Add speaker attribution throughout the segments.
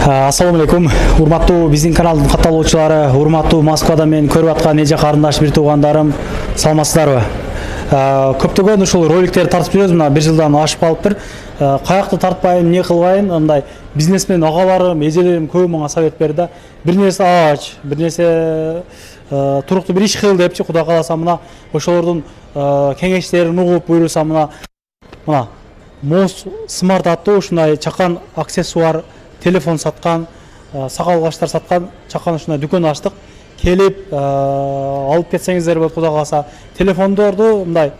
Speaker 1: Ассаламу алейкум. Урматтуу биздин каналдын катталуучулары, урматтуу Москвада мен көрүп аткан эже карындаш бир туугандарым, саламатсыздарбы? Көптөгөн ушул роликтерди тартып жүрөбүз, мына 1 жылдан ашып калыптыр. Каякты тартпайын, эмне кылбайын, мындай бизнесмен агаларым, эжелерим көп мага совет берди. Бир нерсе ач, бир нерсе туруктуу бир иш кыл депчи, Кудай кааласа мына ошолордун кеңештерин угуп, буйруса мына Моз Смарт аттуу ушундай чакан аксессуар, телефон саткан, сакал каштар саткан чакан ушундай дүкөн ачтык. Келип алып кетсеңиздер болот, Кудай кааласа. Телефондорду мындай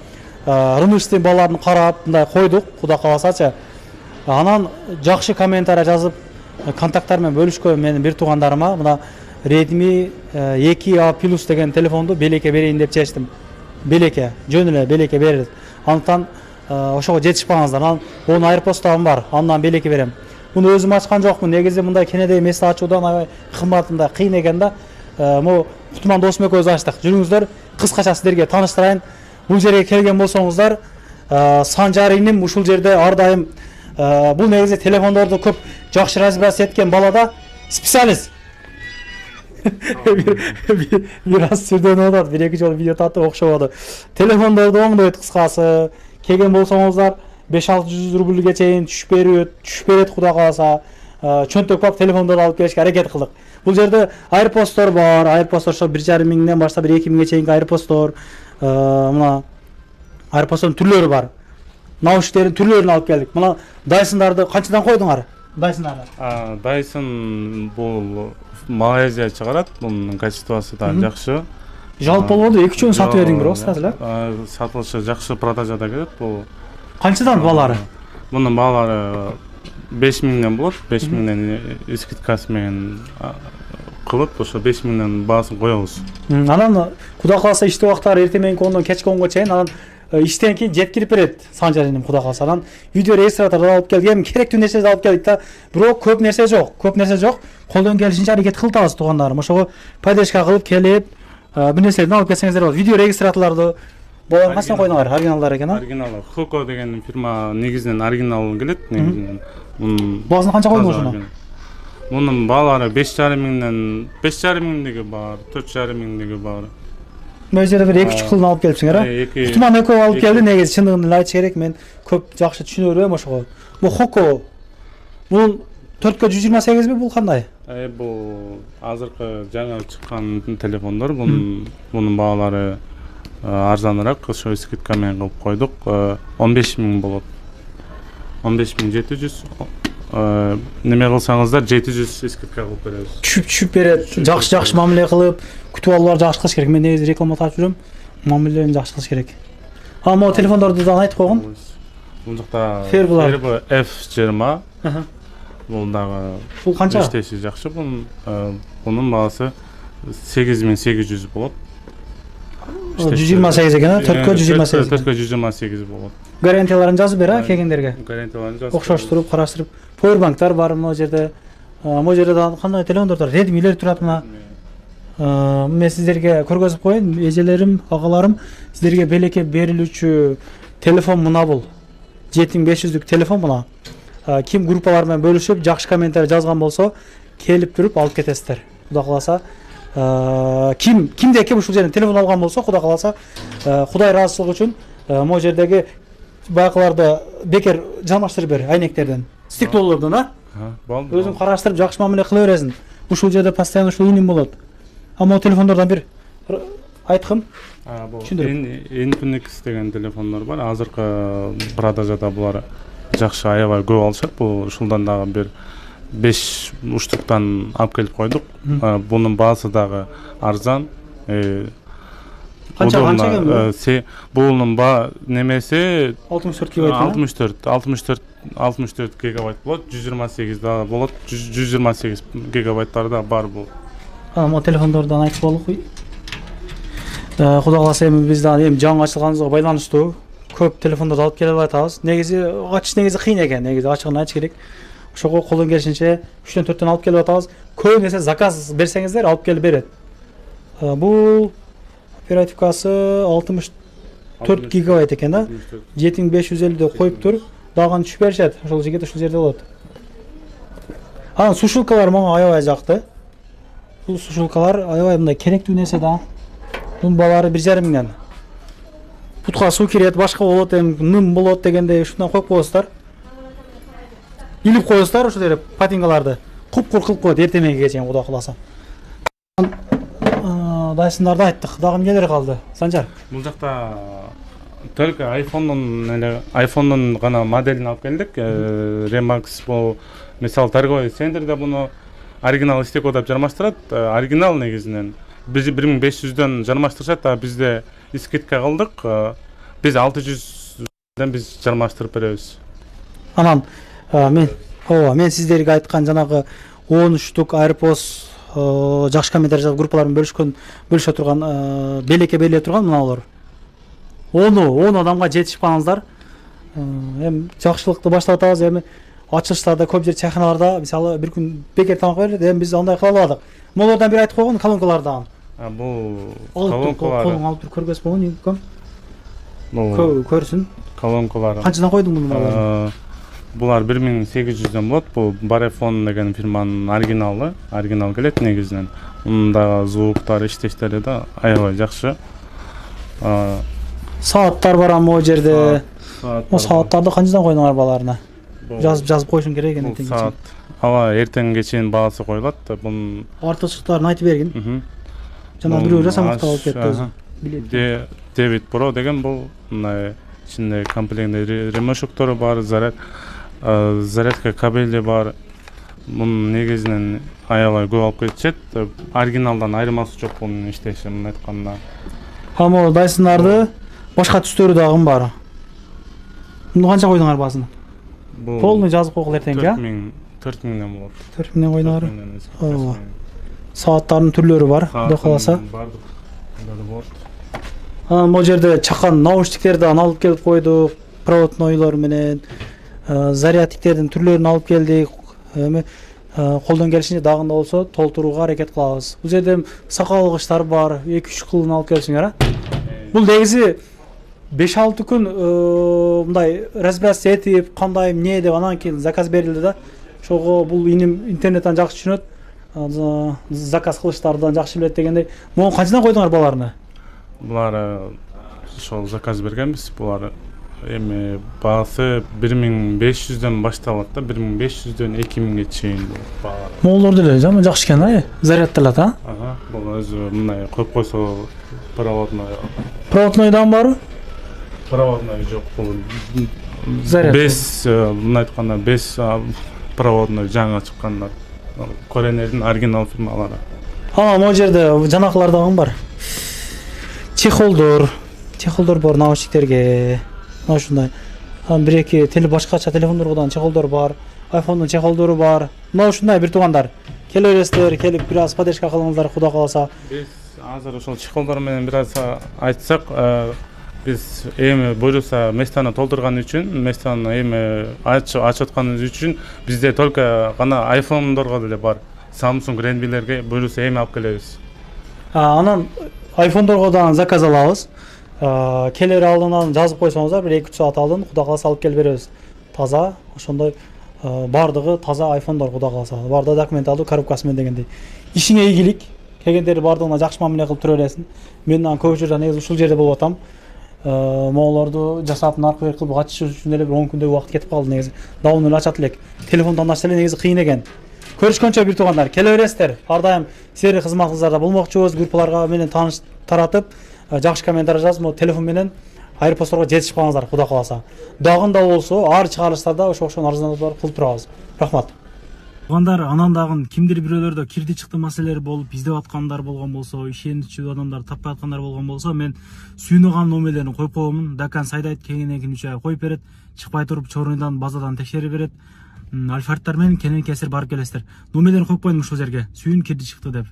Speaker 1: рыночный балаларын карап мындай койдук, Кудай кааласачы. Анан жакшы комментарий жазып, контакттар менен бөлүшкөн менин бир туугандарыма мына Redmi 2A Plus деген телефонду белекке берейин деп чечтим. Белекке, жөн эле белекке берет. Антан ошого жетишпаңыздар. Анан onun AirPods'тагым бар, андан белекке берем. Муну өзүм ачкан жокмун. Негизи мындай кенедей эмеси ачуудан аябай кымбат, мындай кыйын экен да. Могу Кутман досум экөөбүз ачтык. Жүрүңүздөр, кыскача сиздерге тааныштырайын. Бул жерге келген болсоңуздар, Санжариним ушул жерде ар дайым бул негизи телефондорду көп жакшы разбираться эткен балада специалист. Бир аз сүрдөнүп атат, 1-2 жолу видео тартып окшободу. Телефондорду оңдойт кыскасы. Келген болсоңуздар 500-600 рубльге чейин түшүп берет, Кудай кааласа. Чөнтөк бап телефондорду алып келишке аракет кылдык. Бул жерде AirPods'тор бар. AirPods'тор ошо 1,5 миңден баштап 2 миңге чейинки AirPods'тор. Мына AirPods'тун түрлөрү бар. Наушниктердин түрлөрүн алып келдик. Мына Dyson'дарды канчадан койдуңар? Dyson'дарды.
Speaker 2: Dyson бул Малайзия чыгарат. Бунун качествосу да жакшы.
Speaker 1: Жалпы болду 2-3 сатып бердиң бирок сразу эле.
Speaker 2: Сатылышы жакшы, продажада келет. Бул
Speaker 1: канчадан балары?
Speaker 2: Мунун баалары 5 миңден болот. 5 миңден скидкасы менен кылып, ошо 5 миңден баасын коебуз.
Speaker 1: Анан Кудай кааласа иштөө убактары эртең менен 10-дон кечки 10го чейин, анан иштен кийин жеткирип берет Санжариним, Кудай кааласа. Анан видео регистраторду алып келгем, керектүү нерсени алып келдик да. Бирок көп нерсе жок. Көп нерсе жок. Колдон келишинче аракет кылтабыз туугандарым. Ошого поддержка кылып келип бир нерселерди алып келсеңиздер болот. Видео регистраторлорду болор качан койдуңар? Оригиналдар экен, а?
Speaker 2: Оригинал. Хоко деген фирма негизинен оригинал келет.
Speaker 1: Баасын канча койдуңуз ошону?
Speaker 2: Мунун баалары 5,5 миңден 5,5 миңдеги бар, 4,5 миңдеги бар.
Speaker 1: Мына жерде бир 2-3 кылын алып келипсиңер, а? Кутман экөө алып келди, негизи чындыгын эле айтыш керек. Мен көп жакшы түшүнө бербейм ошого. Бул Хоко. Бул 4кө 128 бул кандай?
Speaker 2: Бул азыркы жаңы чыккан телефондор. Бунун баалары арзаныраак, ошо скидка менен кылып койдук. 15 миң болот. 15,700. Неме кылсаңыздар 700 скидка кылып беребиз.
Speaker 1: Түшүп берет. Жакшы мамиле кылып, күтүп алуулар жакшы кылыш керек. Мен негизи реклама тартып жүрөм. Мамилелерин жакшы кылыш керек. Могу телефондорду да айтып койгон.
Speaker 2: Бул жакта
Speaker 1: Fairbo
Speaker 2: F20. Бул дагы.
Speaker 1: Бул канча?
Speaker 2: Иштеси жакшы. Бунун баасы 8800 болот.
Speaker 1: 128 экен, 4кө 128.
Speaker 2: 4кө 128 болот.
Speaker 1: Гарантияларын жазып бер, келгендерге.
Speaker 2: Гарантияларын жазып.
Speaker 1: Окшоштуруп, караштырып. Powerbanktар бар могу жерде. Могу жерде да кандай телефондор бар? Redmi'лер турат мына. Мен сиздерге көргөзүп коеюн, эжелерим, агаларым, сиздерге белекке берилүүчү телефон мына бул. 7500'лүк телефон мына. Ким группалар менен бөлүшүп, жакшы комментарий жазган болсо, келип туруп алып кетесиздер. Кудай кааласа. Кимде ким ушул жерден телефон алган болсо, Кудай кааласа, Кудай ыраазычылыгы үчүн могу жердеги байкаларды бекер жалмаштырып бер, айнектерден. Стеклолордон, а? Өзүң караштырып, жакшы мамиле кыла бересиң. Ушул жерде постоянно ушул үнүм болот. Могу телефондордон бир айткым.
Speaker 2: Infinix деген телефондор бар. Азыркы продажада булар жакшы, аябай көп алышат. Бул ушулдан дагы бир 5 штуктан алып келип койдук. Бунун баасы дагы арзан. Канча экен? Бунун немеси 64 гигабайт. 64 гигабайт болот. 128 да болот. 128 гигабайттар да бар бул.
Speaker 1: Могу телефондордон айтып болдук. Кудай кааласа эми биз дагы жаңы ачылганыбызга байланыштуу көп телефондорду алып келе алатабыз. Негизи ачыш кыйын экен, негизи ачыгын айтыш керек. Ошого колдон келишинче 3төн 4төн алып келип атабыз. Көп нерсе заказ берсеңиздер алып келип берет. Бул оперативкасы 64 гигабайт экен да. 7550 деп коюп тур. Дагы түшүп беришет. Ошол жигит ушул жерде болот. Анан сушилкалар мага аябай жакты. Бул сушилкалар аябай мындай керектүү нерсе да. Бунун баалары 1,5 миңден. Бутка суу кирет, башка болот, ным болот дегенде ушундан коюп коесуздар. Илип коесуздар ошол жерге патинкаларды. Куп-кур кылып коет эртемеге чейин Кудай кааласа. Дайсындарды айттык. Дагы эмнелер калды? Санжар.
Speaker 2: Бул жакта только iPhone'ун гана моделин алып келдик. Remax бул мисалы торговый центрде буну оригинал стекло деп жармаштырат. Оригинал негизинен 1500дөн жармаштырышат, а бизде скидка кылдык. Биз 600дөн биз жармаштырып беребиз.
Speaker 1: Анан мен сиздерге айткан жанагы 10 штук AirPods жакшы комментарий жазып группаларын бөлүшө турган белекке бериле турган мыналар. 10 адамга жетишпаңыздар. Эми жакшылыкты баштап атабыз. Эми ачылыштарда көп жер чайханаларда мисалы бир күн бекер тамак берилет. Эми биз андай кыла албадык. Молордон бир айтып койгон колонкалардан.
Speaker 2: Бул колонкалар
Speaker 1: алып тур көргөз болгон кім?
Speaker 2: Бул
Speaker 1: Көрсүн.
Speaker 2: колонкалар.
Speaker 1: Канчадан койдуң муну?
Speaker 2: Булар 1800дөн болот. Бул Barefon деген фирманын оригинал келет негизинен. Мында звуктар, иштештери да аябай жакшы.
Speaker 1: Сааттар бар ама о жерде. О сааттарды канчадан койдуңар бааларына? Жазып коюшуң керек экен эртең
Speaker 2: кечээ. Ала эртеңге чейин баасы коюлат. Бунун
Speaker 1: артыкчылыктарын айтып бергин. Жана бирөө жасамакта болуп кетти өзү.
Speaker 2: Дэвид Про деген бул мындай ичинде комплектный ремешоктору бар, зарядка кабели бар. Мунун негизинен аябай көп алып кетишет. Оригиналдан айырмасы жок бунун иштеши мын айтканда.
Speaker 1: Ама Дайсындарды башка түстөрү дагы бар. Муну канча койдуңар баасын? Полный жазып койгул эртеңге, а?
Speaker 2: 4000ден болот.
Speaker 1: 4000ден койдуңар. Ооба. Сааттардын түрлөрү бар, Кудай кааласа.
Speaker 2: Болот.
Speaker 1: Анан могу жерде чакан наушниктерди алып келип койдук, проводнойлор менен зарядтиктердин түрлөрүн алып келдик. Эми колдон келишинче дагында болсо толтурууга аракет кылабыз. Бул жерде сакал алгычтар бар, 2-3 кылын алып келсиңер, а? Бул негизи 5-6 күн мындай разбираться этип, кандай эмне деп анан кийин заказ берилди да. Ошого бул иним интернеттен жакшы түшүнөт. Заказ кылыштардан жакшы билет дегендей. Могу канчадан койдуңар бааларына?
Speaker 2: Булар ошол заказ бергенбиз. Булар эми баасы 1500дөн башталат да, 1500дөн 2000ге чейин баалар.
Speaker 1: Моголор деле жаман жакшы экен, а? Зарядталат, а?
Speaker 2: Бул өзү мындай коюп койсо
Speaker 1: проводнойдан барбы?
Speaker 2: Проводной жок, бул
Speaker 1: заряд.
Speaker 2: Мындай айтканда 5 проводной жаңы чыккандар. Коренердин оригинал фирмалары.
Speaker 1: Могу жерде жанакылар дагы бар. Чехолдор бар наушниктерге. Ушундай. Бир-эки башкача телефондордон чехолдор бар. iPhone'дун чехолдору бар. Мына ушундай бир туугандар. Келе бересиздер, келип бир аз поддержка кылыңыздар, Кудай кааласа.
Speaker 2: Биз азыр ошол чехолдор менен бир аз айтсак, биз эми буюрса местаны толтурган үчүн, местаны эми ачып атканыбыз үчүн бизде только гана iPhone'дорго деле бар. Samsung Redmi'лерге буюрса эми алып келебиз.
Speaker 1: Анан iPhone'дорго дагы заказ алабыз. Келер алдынан жазып койсоңуздар, бир 2-3 саат алдын Кудай кааласа алып келип беребиз. Таза, ошондой бардыгы таза iPhone'дор Кудай кааласа. Бардыгы документалдуу коробкасы менен дегендей. Ишиңе ийгилик. Келгендер бардыгына жакшы мамиле кылып тура бересиң. Мен көп жерде негизи ушул жерде болуп атам. Моголорду жасап наркы бер кылып ачыш үчүн эле 10 күндөй убакыт кетип калды негизи. Давно эле ачат элек. Телефондон ачса эле негизи кыйын экен. Көрүшкөнчө бир туугандар, келе бересиздер. Ар дайым сиздердин кызматыңыздарда болмокчубуз. Группаларга менен тааныш таратып, жакшы комментарий жазып, телефон менен AirPods'торго жетишип калыңыздар, Кудай кааласа. Дагында болсо, ар чыгарылыштарда ошол арзандатуулар кылып турабыз. Рахмат. Туугандар, анан дагы кимдир бирөөлөрдө кирди чыкты маселелер болуп, издеп аткандар болгон болсо, ишеничүү адамдар таппай аткандар болгон болсо, мен сүйүнөган номерлерин коюп коемун. Дакан сайдайт кеңинен 3 ай коюп берет, чыкпай туруп чорундан базадан текшерип берет. Альфардтар менен кенен кесир барып келесиздер. Номерлерин коюп коюм ушул жерге. Сүйүн кирди чыкты деп.